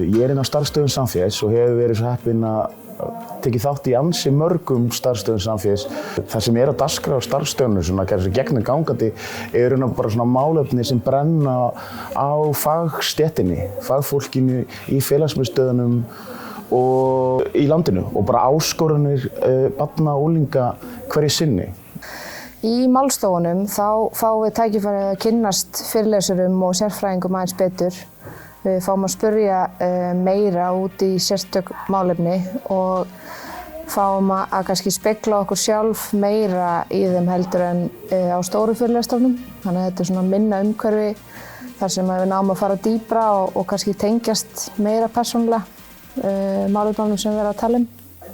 Ég inn á starfsstöðvum samfélags og hefur verið svo heppinn að tekið þátt í ansi mörgum starfsstöðvum samfélags. Það sem á dagskrá starfsstöðvunum, svona gegnum gangandi, eru bara svona málefni sem brenna á fagstéttinni, fagfólkinu í félagsmiðstöðvunum og í landinu og bara áskoranir barna og unglinga hverju sinni. Í málstofunum þá fáum við tækifæri að kynnast fyrirlesurum og sérfræðingum aðeins betur. Við fáum að spyrja meira út í sérstök málefni og fáum að kannski spegla okkur sjálf meira í þeim heldur en á stóru fyrirlesturunum. Þannig að þetta er svona minna umhverfi þar sem við náum að fara dýpra og kannski tengjast meira persónulega málefnunum sem við erum að tala um.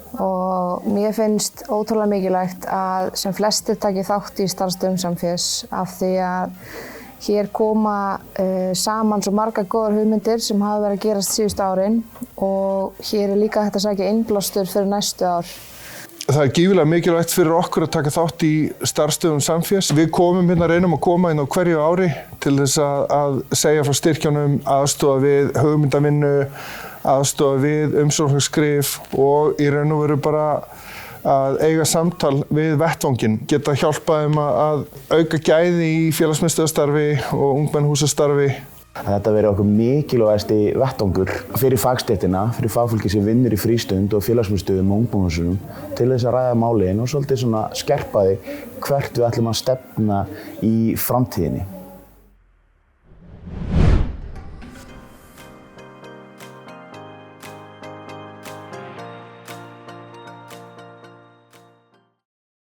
Og mér finnst ótrúlega mikilvægt að sem flestir taki þátt í starfsstöðvum samfélags af því að hér koma saman svo margar góðar hugmyndir sem hafa verið að gerast síðustu árin og hér er líka hægt að sækja innblástur fyrir næstu ár. Það er gífurlega mikilvægt fyrir okkur að taka þátt í starfsstöðvum samfélags. Við reynum að koma inn á hverju ári til þess að segja frá styrkjunum, aðstoða við hugmyndavinnu, aðstoða við umsóknarskrif og í raun og veru bara að eiga samtal við vettvanginn, geta hjálpað þeim að auka gæði í félagsmiðstöðvarstarfi og ungmennahúsastarfi. Þetta verður okkur mikilvægasti vettvangur fyrir fagstéttina, fyrir fagfólki sem vinnur í frístund og félagsmiðstöðvum og ungmennahúsum til þess að ræða málin og svolítið svona skerpa því hvert við ætlum að stefna í framtíðinni.